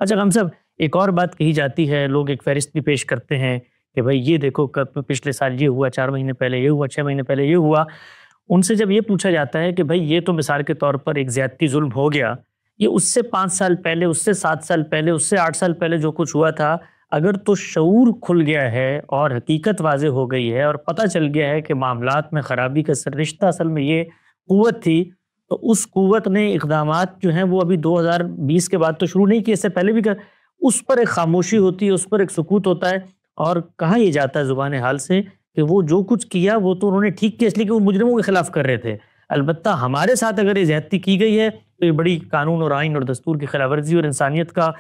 اچھا غم صاحب، ایک اور بات کہی جاتی ہے، لوگ ایک فہرست بھی پیش کرتے ہیں کہ بھائی یہ دیکھو پچھلے سال یہ ہوا، 4 مہینے پہلے یہ ہوا، 6 مہینے پہلے یہ ہوا۔ ان سے جب یہ پوچھا جاتا ہے کہ بھائی یہ تو مثال کے طور پر ایک زیادتی ظلم ہو گیا، یہ اس سے 5 سال پہلے، اس سے 7 سال پہلے، اس سے 8 سال پہلے جو کچھ ہوا تھا، اگر تو شعور کھل گیا ہے اور حقیقت واضح ہو گئی ہے اور پتہ چل گیا ہے کہ معاملات میں خرابی کا سر رشتہ اصل میں یہ قوت تھی، تو اس قوت نے اقدامات جو ہیں وہ ابھی 2020 کے بعد تو شروع نہیں کیے، اس سے پہلے بھی اس پر ایک خاموشی ہوتی ہے، اس پر ایک سکوت ہوتا ہے، اور کہا یہ جاتا ہے زبان حال سے کہ وہ جو کچھ کیا وہ تو انہوں نے ٹھیک کیا، اس لیے کہ وہ مجرموں کے خلاف کر رہے تھے۔ البتہ ہمارے ساتھ اگر یہ زیادتی کی گئی ہے تو یہ بڑی قانون اور آئین اور دستور کی خلاف ورزی اور انسانیت کا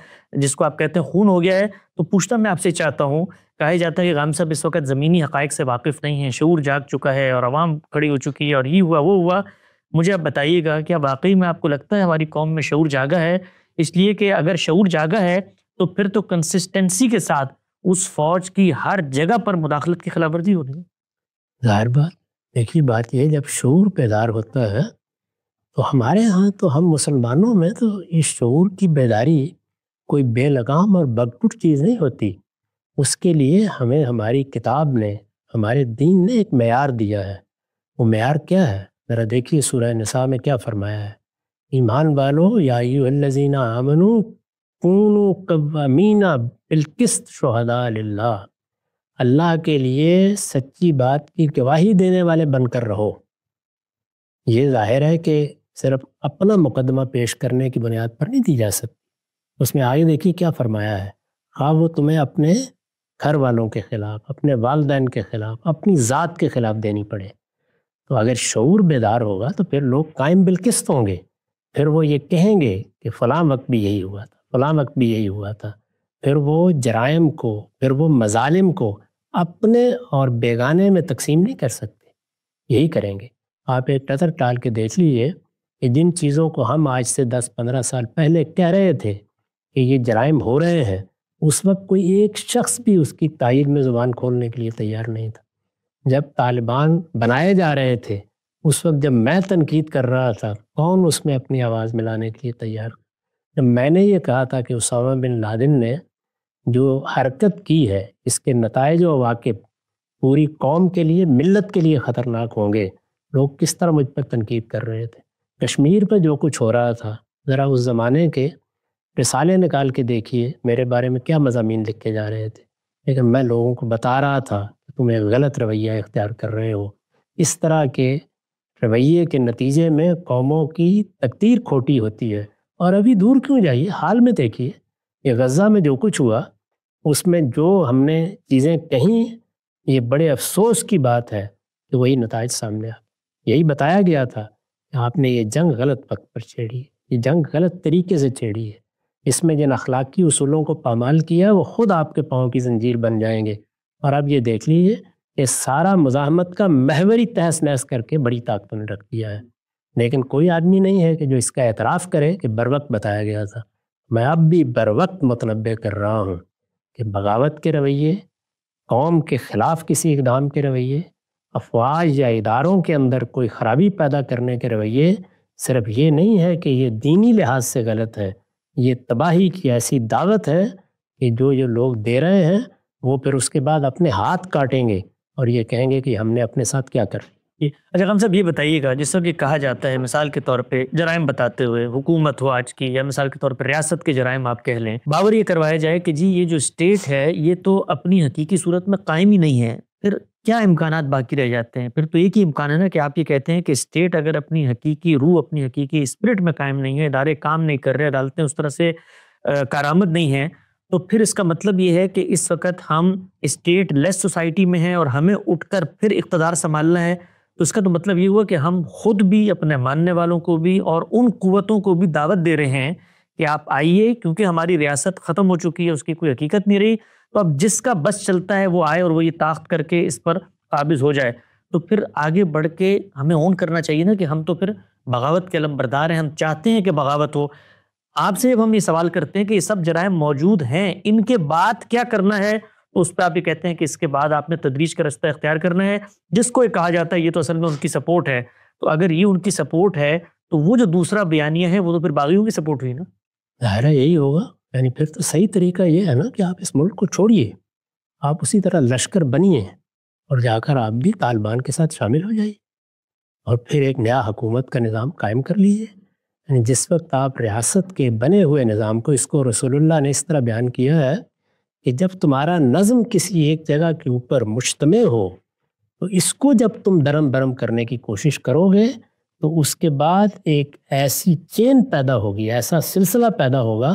جس کو آپ کہتے ہیں خون ہو گیا ہے۔ تو پوچھنا میں آپ سے چاہتا ہوں، کہا جاتا ہے کہ غام صاحب اس وقت زمینی حقائق سے واقف نہیں ہیں، شعور جاگ چکا ہے اور عوام کھڑی ہو چکی ہے اور یہ ہوا وہ ہوا۔ مجھے آپ بتائیے گا کیا واقعی میں آپ کو لگتا ہے ہماری قوم میں شعور جاگا ہے؟ اس لیے کہ اگر شعور جاگا ہے تو پھر تو کنسسٹنسی کے ساتھ اس فوج کی ہر جگہ پر مداخلت کی خلاف ورزی ہو رہی ہے۔ ظاہر بات، دیکھیے بات یہ جب شعور بیدار ہوتا ہے تو ہمارے ہاں تو ہم مسلمانوں میں تو اس شعور کی بیداری کوئی بے لگام اور بگٹٹ چیز نہیں ہوتی۔ اس کے لیے ہمیں ہماری کتاب نے، ہمارے دین نے ایک معیار دیا ہے۔ وہ معیار کیا ہے؟ ذرا دیکھیے سورہ نساء میں کیا فرمایا ہے، ایمان والو یا ایھا الذین آمنوا کونوا قوامین بالقسط شہداء للہ، اللہ کے لیے سچی بات کی گواہی دینے والے بن کر رہو۔ یہ ظاہر ہے کہ صرف اپنا مقدمہ پیش کرنے کی بنیاد پر نہیں دی جا سکتی۔ اس میں آگے دیکھیے کیا فرمایا ہے، ہاں وہ تمہیں اپنے گھر والوں کے خلاف، اپنے والدین کے خلاف، اپنی ذات کے خلاف دینی پڑے۔ تو اگر شعور بیدار ہوگا تو پھر لوگ قائم بالقسط ہوں گے، پھر وہ یہ کہیں گے کہ فلاں وقت بھی یہی ہوا تھا، فلاں وقت بھی یہی ہوا تھا۔ پھر وہ جرائم کو، پھر وہ مظالم کو اپنے اور بیگانے میں تقسیم نہیں کر سکتے، یہی کریں گے۔ آپ ایک نظر ڈال کے دیکھ لیجیے کہ جن چیزوں کو ہم آج سے 10-15 سال پہلے کہہ رہے تھے کہ یہ جرائم ہو رہے ہیں، اس وقت کوئی ایک شخص بھی اس کی تائید میں زبان کھولنے کے لیے تیار نہیں تھا۔ جب طالبان بنائے جا رہے تھے، اس وقت جب میں تنقید کر رہا تھا، کون اس میں اپنی آواز ملانے کے لیے تیار؟ جب میں نے یہ کہا تھا کہ اسامہ بن لادن نے جو حرکت کی ہے اس کے نتائج و عواقب پوری قوم کے لیے، ملت کے لیے خطرناک ہوں گے، لوگ کس طرح مجھ پر تنقید کر رہے تھے۔ کشمیر پہ جو کچھ ہو رہا تھا، ذرا اس زمانے کے رسالے نکال کے دیکھیے، میرے بارے میں کیا مضامین لکھے جا رہے تھے، لیکن میں لوگوں کو بتا رہا تھا کہ تم ایک غلط رویہ اختیار کر رہے ہو۔ اس طرح کے رویے کے نتیجے میں قوموں کی تقدیر کھوٹی ہوتی ہے۔ اور ابھی دور کیوں جائیے، حال میں دیکھیے یہ غزہ میں جو کچھ ہوا، اس میں جو ہم نے چیزیں کہیں، یہ بڑے افسوس کی بات ہے کہ وہی نتائج سامنے آ، یہی بتایا گیا تھا کہ آپ نے یہ جنگ غلط وقت پر چھیڑی ہے، یہ جنگ غلط طریقے سے چھیڑی ہے، اس میں جن اخلاقی اصولوں کو پامال کیا وہ خود آپ کے پاؤں کی زنجیر بن جائیں گے۔ اور اب یہ دیکھ لیجیے کہ سارا مزاحمت کا محوری تہس نہس کر کے بڑی طاقتوں نے رکھ دیا ہے، لیکن کوئی آدمی نہیں ہے کہ جو اس کا اعتراف کرے کہ بروقت بتایا گیا تھا۔ میں اب بھی بروقت متنبہ کر رہا ہوں کہ بغاوت کے رویے، قوم کے خلاف کسی اقدام کے رویے، افواج یا اداروں کے اندر کوئی خرابی پیدا کرنے کے رویے، صرف یہ نہیں ہے کہ یہ دینی لحاظ سے غلط ہے، یہ تباہی کی ایسی دعوت ہے کہ جو یہ لوگ دے رہے ہیں وہ پھر اس کے بعد اپنے ہاتھ کاٹیں گے اور یہ کہیں گے کہ ہم نے اپنے ساتھ کیا کر لیا۔ اچھا غم صاحب، یہ بتائیے گا، جس وقت یہ کہا جاتا ہے مثال کے طور پہ جرائم بتاتے ہوئے، حکومت ہو آج کی یا مثال کے طور پہ ریاست کے جرائم آپ کہہ لیں، باور یہ کروایا جائے کہ جی یہ جو اسٹیٹ ہے یہ تو اپنی حقیقی صورت میں قائم ہی نہیں ہے، پھر کیا امکانات باقی رہ جاتے ہیں؟ پھر تو ایک ہی امکان ہے نا کہ آپ یہ کہتے ہیں کہ اسٹیٹ اگر اپنی حقیقی روح، اپنی حقیقی اسپرٹ میں قائم نہیں ہے، ادارے کام نہیں کر رہے، عدالتیں اس طرح سے کارآمد نہیں ہیں، تو پھر اس کا مطلب یہ ہے کہ اس وقت ہم اسٹیٹ لیس سوسائٹی میں ہیں اور ہمیں اٹھ کر پھر اقتدار سنبھالنا ہے۔ تو اس کا تو مطلب یہ ہوا کہ ہم خود بھی، اپنے ماننے والوں کو بھی اور ان قوتوں کو بھی دعوت دے رہے ہیں کہ آپ آئیے، کیونکہ ہماری ریاست ختم ہو چکی ہے، اس کی کوئی حقیقت نہیں رہی، تو اب جس کا بس چلتا ہے وہ آئے اور وہ یہ طاقت کر کے اس پر قابض ہو جائے۔ تو پھر آگے بڑھ کے ہمیں اون کرنا چاہیے نا کہ ہم تو پھر بغاوت کے علم بردار ہیں، ہم چاہتے ہیں کہ بغاوت ہو۔ آپ سے اب ہم یہ سوال کرتے ہیں کہ یہ سب جرائم موجود ہیں، ان کے بعد کیا کرنا ہے؟ تو اس پہ آپ یہ کہتے ہیں کہ اس کے بعد آپ نے تدریج کا رستہ اختیار کرنا ہے، جس کو یہ کہا جاتا ہے یہ تو اصل میں ان کی سپورٹ ہے۔ تو اگر یہ ان کی سپورٹ ہے تو وہ جو دوسرا بیانیہ ہے وہ تو پھر باغیوں کی سپورٹ ہوئی نا؟ ظاہر ہے یہی ہوگا یعنی پھر تو صحیح طریقہ یہ ہے نا کہ آپ اس ملک کو چھوڑیے، آپ اسی طرح لشکر بنیے اور جا کر آپ بھی طالبان کے ساتھ شامل ہو جائیے اور پھر ایک نیا حکومت کا نظام قائم کر لیجیے۔ یعنی جس وقت آپ ریاست کے بنے ہوئے نظام کو، اس کو رسول اللہ نے اس طرح بیان کیا ہے کہ جب تمہارا نظم کسی ایک جگہ کے اوپر مجتمع ہو تو اس کو جب تم درم برم کرنے کی کوشش کرو گے تو اس کے بعد ایک ایسی چین پیدا ہوگی، ایسا سلسلہ پیدا ہوگا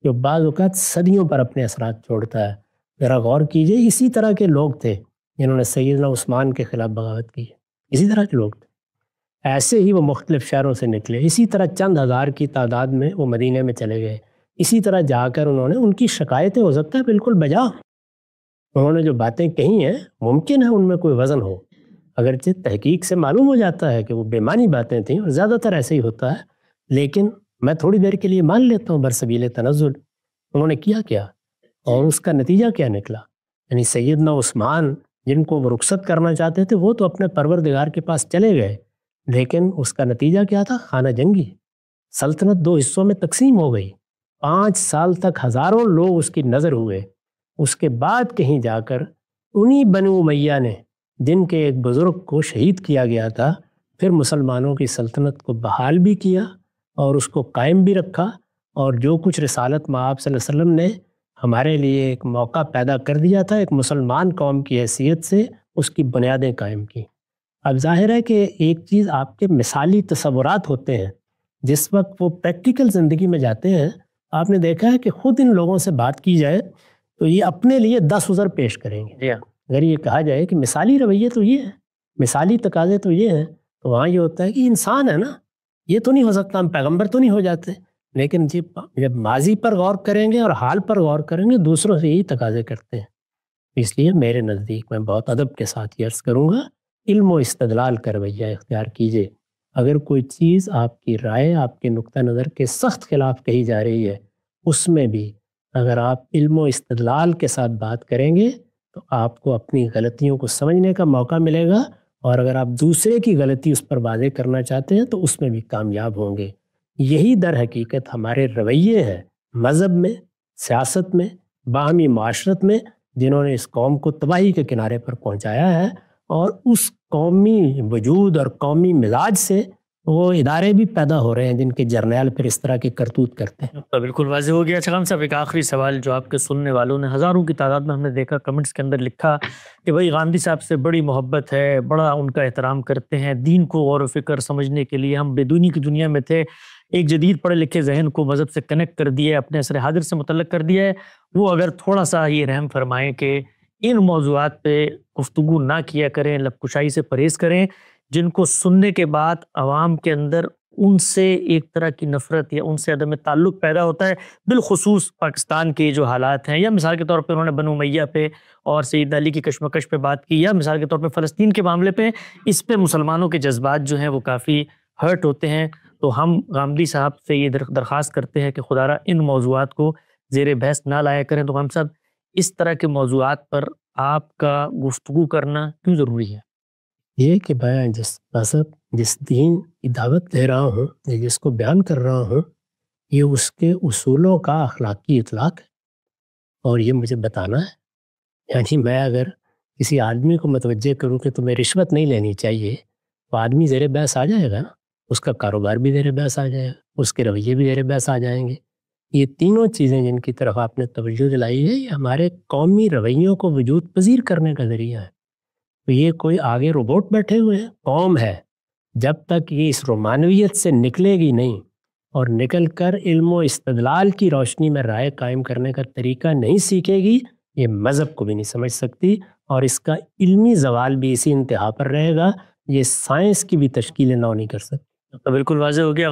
جو بعض اوقات صدیوں پر اپنے اثرات چھوڑتا ہے۔ ذرا غور کیجئے، اسی طرح کے لوگ تھے جنہوں نے سیدنا عثمان کے خلاف بغاوت کی، اسی طرح کے لوگ تھے۔ ایسے ہی وہ مختلف شہروں سے نکلے، اسی طرح چند ہزار کی تعداد میں وہ مدینے میں چلے گئے، اسی طرح جا کر انہوں نے ان کی شکایتیں ہو سکتا ہے بالکل بجا، انہوں نے جو باتیں کہی ہیں ممکن ہے ان میں کوئی وزن ہو، اگرچہ تحقیق سے معلوم ہو جاتا ہے کہ وہ بے معنی باتیں تھیں اور زیادہ تر ایسے ہی ہوتا ہے، لیکن میں تھوڑی دیر کے لیے مان لیتا ہوں برسبیل تنزل انہوں نے کیا اور اس کا نتیجہ کیا نکلا۔ یعنی سیدنا عثمان جن کو وہ رخصت کرنا چاہتے تھے وہ تو اپنے پروردگار کے پاس چلے گئے، لیکن اس کا نتیجہ کیا تھا؟ خانہ جنگی، سلطنت دو حصوں میں تقسیم ہو گئی، 5 سال تک ہزاروں لوگ اس کی نظر ہوئے۔ اس کے بعد کہیں جا کر انہی بنو امیہ نے، جن کے ایک بزرگ کو شہید کیا گیا تھا، پھر مسلمانوں کی سلطنت کو بحال بھی کیا اور اس کو قائم بھی رکھا، اور جو کچھ رسالت مآب صلی اللہ علیہ وسلم نے ہمارے لیے ایک موقع پیدا کر دیا تھا ایک مسلمان قوم کی حیثیت سے، اس کی بنیادیں قائم کی۔ اب ظاہر ہے کہ ایک چیز آپ کے مثالی تصورات ہوتے ہیں، جس وقت وہ پریکٹیکل زندگی میں جاتے ہیں، آپ نے دیکھا ہے کہ خود ان لوگوں سے بات کی جائے تو یہ اپنے لیے 10 عذر پیش کریں گے۔ اگر یہ کہا جائے کہ مثالی رویے تو یہ ہے، مثالی تقاضے تو یہ ہیں، تو وہاں یہ ہوتا ہے کہ انسان ہے نا، یہ تو نہیں ہو سکتا، ہم پیغمبر تو نہیں ہو جاتے، لیکن جب ماضی پر غور کریں گے اور حال پر غور کریں گے دوسروں سے یہی تقاضے کرتے ہیں۔ اس لیے میرے نزدیک میں بہت ادب کے ساتھ یہ عرض کروں گا، علم و استدلال کا رویہ اختیار کیجئے۔ اگر کوئی چیز آپ کی رائے، آپ کے نقطہ نظر کے سخت خلاف کہی جا رہی ہے، اس میں بھی اگر آپ علم و استدلال کے ساتھ بات کریں گے تو آپ کو اپنی غلطیوں کو سمجھنے کا موقع ملے گا، اور اگر آپ دوسرے کی غلطی اس پر واضح کرنا چاہتے ہیں تو اس میں بھی کامیاب ہوں گے۔ یہی در حقیقت ہمارے رویے ہیں مذہب میں، سیاست میں، باہمی معاشرت میں، جنہوں نے اس قوم کو تباہی کے کنارے پر پہنچایا ہے، اور اس قومی وجود اور قومی مزاج سے وہ ادارے بھی پیدا ہو رہے ہیں جن کے جرنیل پھر اس طرح کی کرتوت کرتے ہیں۔ تو بالکل واضح ہو گیا۔ خان صاحب، ایک آخری سوال جو آپ کے سننے والوں نے ہزاروں کی تعداد میں ہم نے دیکھا کمنٹس کے اندر لکھا کہ بھائی گاندھی صاحب سے بڑی محبت ہے، بڑا ان کا احترام کرتے ہیں، دین کو غور و فکر سمجھنے کے لیے ہم بے دینی کی دنیا میں تھے، ایک جدید پڑھے لکھے ذہن کو مذہب سے کنیکٹ کر دیا ہے، اپنے عصر حاضر سے متعلق کر دیا ہے، وہ اگر تھوڑا سا یہ رحم فرمائیں کہ ان موضوعات پہ گفتگو نہ کیا کریں، لب کشائی سے پرہیز کریں، جن کو سننے کے بعد عوام کے اندر ان سے ایک طرح کی نفرت یا ان سے عدم تعلق پیدا ہوتا ہے، بالخصوص پاکستان کے جو حالات ہیں، یا مثال کے طور پہ انہوں نے بنو امیہ پہ اور سید علی کی کشمکش پہ بات کی، یا مثال کے طور پہ فلسطین کے معاملے پہ، اس پہ مسلمانوں کے جذبات جو ہیں وہ کافی ہرٹ ہوتے ہیں۔ تو ہم غامدی صاحب سے یہ درخواست کرتے ہیں کہ خدا را ان موضوعات کو زیر بحث نہ لایا کریں۔ تو ہم صاحب، اس طرح کے موضوعات پر آپ کا گفتگو کرنا کیوں ضروری ہے؟ یہ کہ میں جس مذہب، جس دین کی دعوت دے رہا ہوں یا جس کو بیان کر رہا ہوں، یہ اس کے اصولوں کا اخلاقی اطلاق ہے، اور یہ مجھے بتانا ہے۔ یعنی میں اگر کسی آدمی کو متوجہ کروں کہ تمہیں رشوت نہیں لینی چاہیے، تو آدمی زیر بحث آ جائے گا نا، اس کا کاروبار بھی زیر بحث آ جائے گا، اس کے رویے بھی زیر بحث آ جائیں گے۔ یہ تینوں چیزیں جن کی طرف آپ نے توجہ دلائی ہے، یہ ہمارے قومی رویوں کو وجود پذیر کرنے کا ذریعہ ہے۔ تو یہ کوئی آگے روبوٹ بیٹھے ہوئے ہیں، قوم ہے، جب تک یہ اس رومانویت سے نکلے گی نہیں اور نکل کر علم و استدلال کی روشنی میں رائے قائم کرنے کا طریقہ نہیں سیکھے گی، یہ مذہب کو بھی نہیں سمجھ سکتی، اور اس کا علمی زوال بھی اسی انتہا پر رہے گا، یہ سائنس کی بھی تشکیل نو نہیں کر سکتی۔ تو بالکل واضح ہو گیا۔